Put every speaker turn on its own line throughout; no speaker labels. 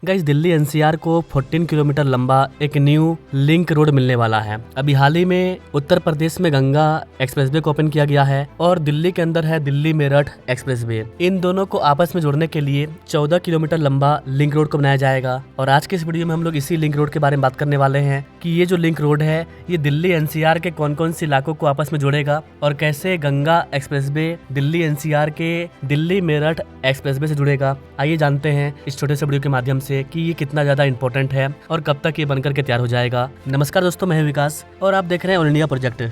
Guys Delhi NCR को 14 kilometre लंबा एक न्यू लिंक रोड मिलने वाला है। अभी हाल ही में उत्तर प्रदेश में गंगा एक्सप्रेसवे को ओपन किया गया है और दिल्ली के अंदर है दिल्ली मेरठ एक्सप्रेसवे। इन दोनों को आपस में जोड़ने के लिए 14 किलोमीटर लंबा लिंक रोड को बनाया जाएगा और आज के इस वीडियो में हम लोग इसी लिंक रोड के बारे में बात करने वाले हैं कि ये जो लिंक रोड है ये दिल्ली एनसीआर के कौन कौन से इलाकों को आपस में जोड़ेगा और कैसे गंगा एक्सप्रेसवे दिल्ली एनसीआर के दिल्ली मेरठ एक्सप्रेसवे से जुड़ेगा। आइए जानते हैं इस छोटे से वीडियो के माध्यम से कि ये कितना ज्यादा इंपॉर्टेंट है और कब तक ये बनकर के तैयार हो जाएगा। नमस्कार दोस्तों, मैं हूं विकास और आप देख रहे हैं all India project.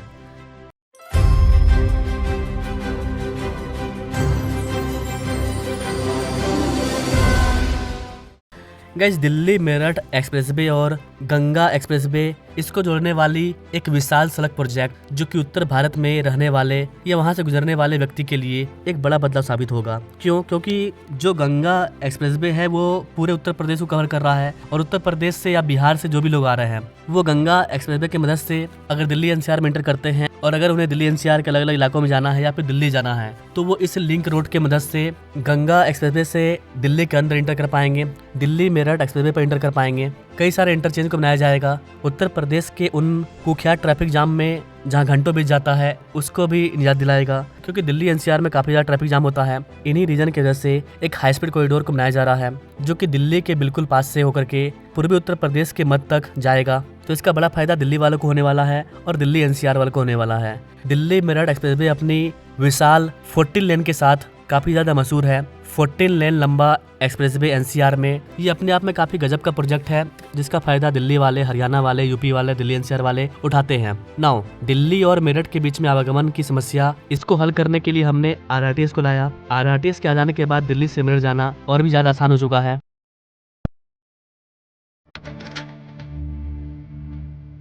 Guys Delhi Meerut expressway और गंगा एक्सप्रेसवे इसको जोड़ने वाली एक विशाल सड़क प्रोजेक्ट जो कि उत्तर भारत में रहने वाले या वहां से गुजरने वाले व्यक्ति के लिए एक बड़ा बदलाव साबित होगा। क्योंकि जो गंगा एक्सप्रेसवे है वो पूरे उत्तर प्रदेश को कवर कर रहा है और उत्तर प्रदेश से या बिहार से जो भी लोग आ रहे हैं वो गंगा एक्सप्रेसवे की मदद से अगर दिल्ली एनसीआर में एंटर करते हैं और अगर उन्हें दिल्ली एनसीआर के अलग अलग इलाकों में जाना है या फिर दिल्ली जाना है तो वो इस लिंक रोड की मदद से गंगा एक्सप्रेसवे से दिल्ली के अंदर एंटर कर पाएंगे, दिल्ली मेरठ एक्सप्रेसवे पर एंटर कर पाएंगे। कई सारे इंटरचेंज को बनाया जाएगा। उत्तर प्रदेश के उन कुख्यात ट्रैफिक जाम में जहां घंटों बीत जाता है उसको भी निजात दिलाएगा, क्योंकि दिल्ली एनसीआर में काफी ज्यादा ट्रैफिक जाम होता है। इन्हीं रीजन की वजह से एक हाई स्पीड कॉरिडोर को बनाया जा रहा है जो कि दिल्ली के बिल्कुल पास से होकर के पूर्वी उत्तर प्रदेश के मध्य तक जाएगा। तो इसका बड़ा फायदा दिल्ली वालों को होने वाला है और दिल्ली एनसीआर वालों को होने वाला है। दिल्ली मेरठ एक्सप्रेसवे अपनी विशाल 14 लेन के साथ काफी ज्यादा मशहूर है। 14 लेन लंबा एक्सप्रेसवे एनसीआर में ये अपने आप में काफी गजब का प्रोजेक्ट है जिसका फायदा दिल्ली वाले, हरियाणा वाले, यूपी वाले, दिल्ली एनसीआर वाले उठाते हैं। नाउ दिल्ली और मेरठ के बीच में आवागमन की समस्या इसको हल करने के लिए हमने आरआरटीएस को लाया। आरआरटीएस के आ जाने के बाद दिल्ली से मेरठ जाना और भी ज्यादा आसान हो चुका है।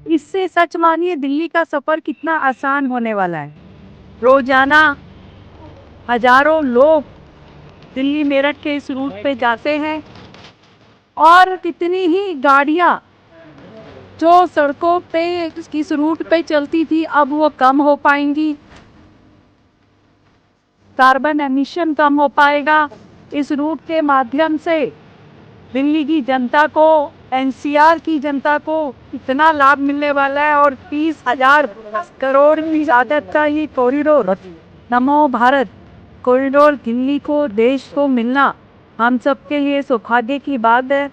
इससे सच मानिए दिल्ली का सफर कितना आसान होने वाला है। रोजाना हजारों लोग दिल्ली मेरठ के इस रूट पे जाते हैं और कितनी ही गाड़ियां जो सड़कों पे इस रूट पे चलती थी अब वो कम हो पाएंगी। कार्बन एमिशन कम हो पाएगा। इस रूट के माध्यम से दिल्ली की जनता को, एनसीआर की जनता को इतना लाभ मिलने वाला है और 30,000 करोड़ की लागत का ये कॉरिडोर नमो भारत कॉरिडोर दिल्ली को, देश को मिलना हम सबके लिए सौभाग्य की बात है।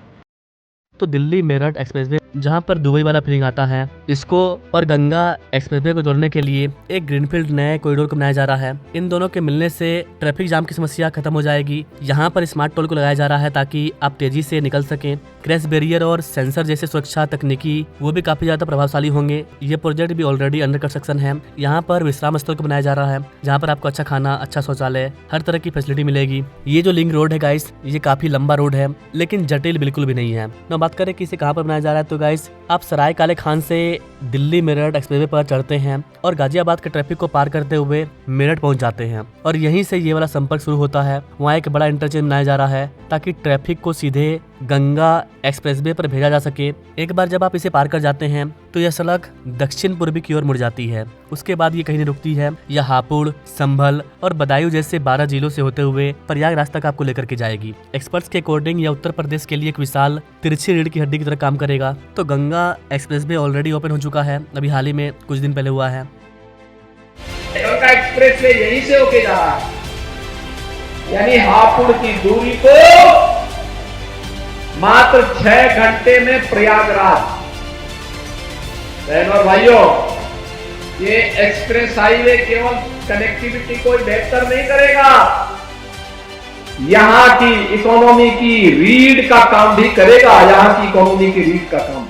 तो दिल्ली मेरठ एक्सप्रेसवे जहां पर दुबई वाला फीलिंग आता है इसको और गंगा एक्सप्रेसवे को जोड़ने के लिए एक ग्रीनफील्ड नए कॉरिडोर को बनाया जा रहा है। इन दोनों के मिलने से ट्रैफिक जाम की समस्या खत्म हो जाएगी। यहाँ पर स्मार्ट टोल को लगाया जा रहा है ताकि आप तेजी से निकल सकें। क्रैश बैरियर और सेंसर जैसे सुरक्षा तकनीकी वो भी काफी ज्यादा प्रभावशाली होंगे। ये प्रोजेक्ट भी ऑलरेडी अंडर कंस्ट्रक्शन है। यहाँ पर विश्राम स्थल को बनाया जा रहा है जहाँ पर आपको अच्छा खाना, अच्छा शौचालय, हर तरह की फैसिलिटी मिलेगी। ये जो लिंक रोड है गाइस ये काफी लंबा रोड है लेकिन जटिल बिल्कुल भी नहीं है। ना बात करें कि इसे कहाँ पर बनाया जा रहा है तो गाइस आप सराय काले खान से दिल्ली मेरठ एक्सप्रेसवे पर चढ़ते हैं और गाजियाबाद के ट्रैफिक को पार करते हुए मेरठ पहुंच जाते हैं और यहीं से ये वाला संपर्क शुरू होता है। वहाँ एक बड़ा इंटरचेंज बनाया जा रहा है ताकि ट्रैफिक को सीधे गंगा एक्सप्रेसवे पर भेजा जा सके। एक बार जब आप इसे पार कर जाते हैं तो यह सड़क दक्षिण पूर्वी की ओर मुड़ जाती है। उसके बाद ये कहीं नहीं रुकती है। यह हापुड़, संभल और बदायूं जैसे 12 जिलों से होते हुए प्रयागराज तक आपको लेकर के जाएगी। एक्सपर्ट्स के अकॉर्डिंग यह उत्तर प्रदेश के लिए एक विशाल तिरछी रीढ़ की हड्डी की तरह काम करेगा। तो गंगा एक्सप्रेसवे ऑलरेडी ओपन हो चुका है, अभी हाल ही में कुछ दिन पहले हुआ है।
गंगा एक्सप्रेसवे यहीं से होके जा रहा है, यानी हापुड़ की दूरी को मात्र 6 घंटे में प्रयागराज। बहनों और भाइयों, ये एक्सप्रेस हाईवे केवल कनेक्टिविटी को बेहतर नहीं करेगा, यहां की इकोनॉमी की रीढ़ का काम भी करेगा। यहां की इकोनॉमी की रीढ़ का काम।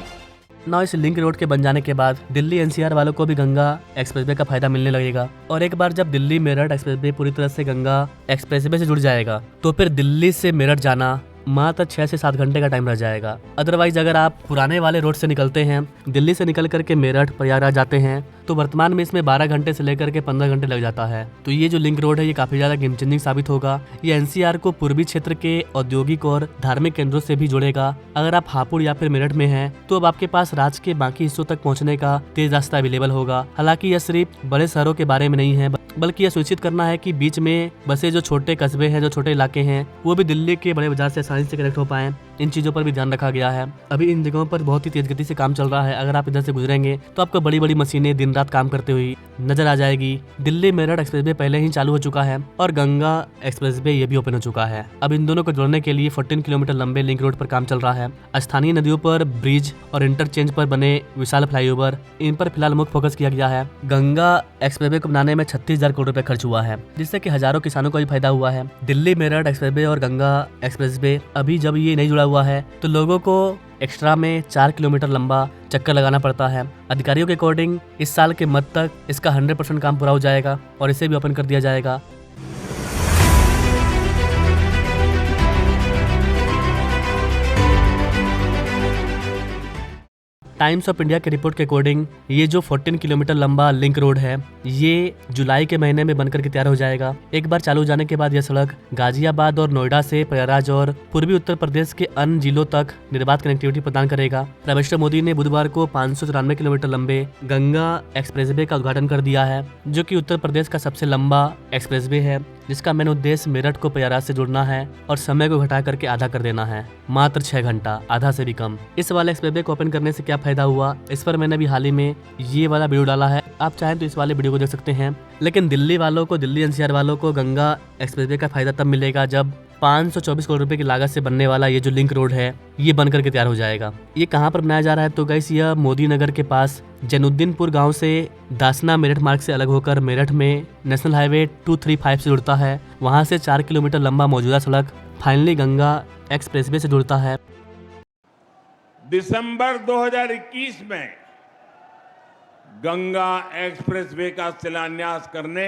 ना इस लिंक रोड के बन जाने के बाद दिल्ली एनसीआर वालों को भी गंगा एक्सप्रेसवे का फायदा मिलने लगेगा और एक बार जब दिल्ली मेरठ एक्सप्रेसवे पूरी तरह से गंगा एक्सप्रेसवे से जुड़ जाएगा तो फिर दिल्ली से मेरठ जाना मात्र 6 से 7 घंटे का टाइम रह जाएगा। अदरवाइज अगर आप पुराने वाले रोड से निकलते हैं, दिल्ली से निकल करके मेरठ प्रयागराज जाते हैं तो वर्तमान में इसमें 12 घंटे से लेकर के 15 घंटे लग जाता है। तो ये जो लिंक रोड है ये काफी ज्यादा गेम चेंजिंग साबित होगा। ये एनसीआर को पूर्वी क्षेत्र के औद्योगिक और धार्मिक केंद्रों से भी जोड़ेगा। अगर आप हापुड़ या फिर मेरठ में हैं तो अब आपके पास राज्य के बाकी हिस्सों तक पहुंचने का तेज रास्ता अवेलेबल होगा। हालांकि यह सिर्फ बड़े शहरों के बारे में नहीं है बल्कि यह सुनिश्चित करना है कि बीच में बसे जो छोटे कस्बे हैं, जो छोटे इलाके हैं वो भी दिल्ली के बड़े बाजार से आसानी से कनेक्ट हो पाए। इन चीजों पर भी ध्यान रखा गया है। अभी इन जगहों पर बहुत ही तेज गति से काम चल रहा है। अगर आप इधर से गुजरेंगे तो आपको बड़ी बड़ी मशीनें दिन रात काम करते हुई नजर आ जाएगी। दिल्ली मेरठ एक्सप्रेसवे पहले ही चालू हो चुका है और गंगा एक्सप्रेसवे ये भी ओपन हो चुका है। अब इन दोनों को जोड़ने के लिए 14 किलोमीटर लंबे लिंक रोड पर काम चल रहा है। स्थानीय नदियों पर ब्रिज और इंटरचेंज पर बने विशाल फ्लाईओवर, इन पर फिलहाल मुख्य फोकस किया गया है। गंगा एक्सप्रेसवे को बनाने में 36,000 करोड़ रुपए खर्च हुआ है, जिससे कि हजारों किसानों को भी फायदा हुआ है। दिल्ली मेरठ एक्सप्रेसवे और गंगा एक्सप्रेसवे अभी जब ये नहीं जुड़ा हुआ है तो लोगों को एक्स्ट्रा में 4 किलोमीटर लंबा चक्कर लगाना पड़ता है। अधिकारियों के अकॉर्डिंग इस साल के मध्य तक इसका 100% काम पूरा हो जाएगा और इसे भी ओपन कर दिया जाएगा। टाइम्स ऑफ इंडिया के रिपोर्ट के अकॉर्डिंग ये जो 14 किलोमीटर लंबा लिंक रोड है ये जुलाई के महीने में बनकर के तैयार हो जाएगा। एक बार चालू हो जाने के बाद यह सड़क गाजियाबाद और नोएडा से प्रयागराज और पूर्वी उत्तर प्रदेश के अन्य जिलों तक निर्बाध कनेक्टिविटी प्रदान करेगा। प्राइम मिनिस्टर मोदी ने बुधवार को 594 किलोमीटर लंबे गंगा एक्सप्रेसवे का उद्घाटन कर दिया है, जो कि उत्तर प्रदेश का सबसे लंबा एक्सप्रेसवे है, जिसका मेन उद्देश्य मेरठ को प्रयागराज से जोड़ना है और समय को घटा करके आधा कर देना है, मात्र 6 घंटा, आधा से भी कम। इस वाले एक्सप्रेसवे को ओपन करने से क्या फायदा हुआ, इस पर मैंने अभी हाल ही में ये वाला वीडियो डाला है, आप चाहें तो इस वाले वीडियो को देख सकते हैं। लेकिन दिल्ली वालों को, दिल्ली एनसीआर वालों को गंगा एक्सप्रेसवे का फायदा तब मिलेगा जब 524 करोड़ रुपए की लागत से बनने वाला ये जो लिंक रोड है ये बनकर के तैयार हो जाएगा। ये कहाँ पर बनाया जा रहा है तो गाइस यह मोदी नगर के पास जैनुद्दीनपुर गांव से दासना मेरठ मार्ग से अलग होकर मेरठ में नेशनल हाईवे 235 से जुड़ता है। वहां से 4 किलोमीटर लंबा मौजूदा सड़क फाइनली गंगा एक्सप्रेसवे से जुड़ता है।
दिसंबर 2021 में गंगा एक्सप्रेसवे का शिलान्यास करने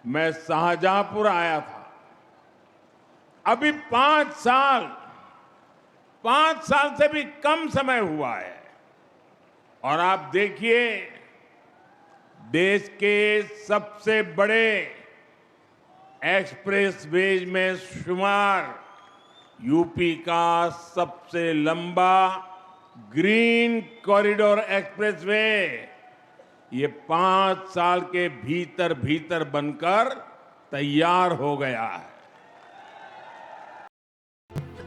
मैं शाहजहांपुर आया था। अभी 5 साल से भी कम समय हुआ है और आप देखिए देश के सबसे बड़े एक्सप्रेसवेज में शुमार यूपी का सबसे लंबा ग्रीन कॉरिडोर एक्सप्रेसवे ये 5 साल के भीतर बनकर तैयार हो गया है।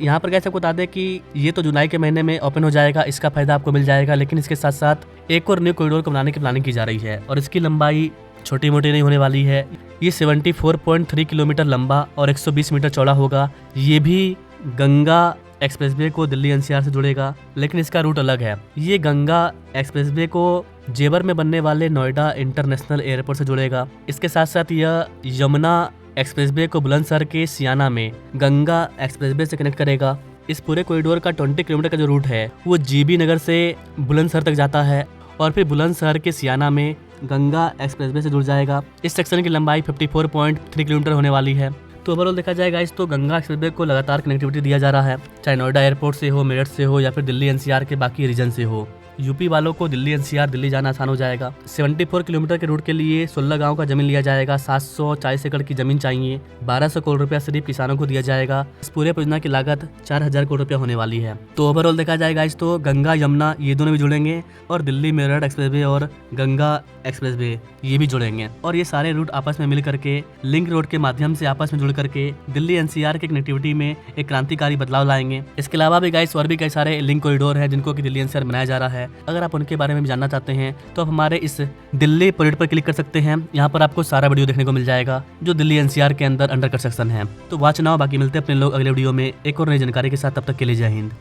यहाँ पर कैसे बता दें कि ये तो जुलाई के महीने में ओपन हो जाएगा, इसका फायदा आपको मिल जाएगा, लेकिन इसके साथ साथ एक और न्यू कॉरिडोर को बनाने की प्लानिंग की जा रही है और इसकी लंबाई छोटी मोटी नहीं होने वाली है। ये 74.3 किलोमीटर लंबा और 120 मीटर चौड़ा होगा। ये भी गंगा एक्सप्रेसवे को दिल्ली एनसीआर से जुड़ेगा, लेकिन इसका रूट अलग है। ये गंगा एक्सप्रेसवे को जेवर में बनने वाले नोएडा इंटरनेशनल एयरपोर्ट से जुड़ेगा। इसके साथ साथ यह यमुना एक्सप्रेसवे को बुलंदशहर के सियाना में गंगा एक्सप्रेसवे से कनेक्ट करेगा। इस पूरे कॉरिडोर का 20 किलोमीटर का जो रूट है वो जीबी नगर से बुलंदशहर तक जाता है और फिर बुलंदशहर के सियाना में गंगा एक्सप्रेसवे से जुड़ जाएगा। इस सेक्शन की लंबाई 54.3 किलोमीटर होने वाली है। तो ओवरऑल देखा जाएगा इस तो गंगा एक्सप्रेसवे को लगातार कनेक्टिविटी दिया जा रहा है, चाहे नोएडा एयरपोर्ट से हो, मेरठ से हो या फिर दिल्ली एनसीआर के बाकी रीजन से हो। यूपी वालों को दिल्ली एनसीआर दिल्ली जाना आसान हो जाएगा। 74 किलोमीटर के रूट के लिए 16 गांव का जमीन लिया जाएगा। 740 एकड़ की जमीन चाहिए। 1200 करोड़ रुपया सिर्फ किसानों को दिया जाएगा। इस पूरे परियोजना की लागत 4000 करोड़ रुपया होने वाली है। तो ओवरऑल देखा जाएगा इस तो गंगा यमुना ये दोनों भी जुड़ेंगे और दिल्ली मेरठ एक्सप्रेसवे और गंगा एक्सप्रेसवे ये भी जुड़ेंगे और ये सारे रूट आपस में मिल करके लिंक रोड के माध्यम से आपस में जुड़ करके दिल्ली एनसीआर की कनेक्टिविटी में एक क्रांतिकारी बदलाव लाएंगे। इसके अलावा भी गाइस और भी कई सारे लिंक कॉरिडोर है जिनको कि दिल्ली एनसीआर बनाया जा रहा है। अगर आप उनके बारे में भी जानना चाहते हैं तो आप हमारे इस दिल्ली पॉलिट पर क्लिक कर सकते हैं। यहाँ पर आपको सारा वीडियो देखने को मिल जाएगा जो दिल्ली एनसीआर के अंदर अंडर कंस्ट्रक्शन है। तो वॉच नाउ, बाकी मिलते हैं अपने लोग अगले वीडियो में एक और नई जानकारी के साथ। तब तक के लिए जय हिंद।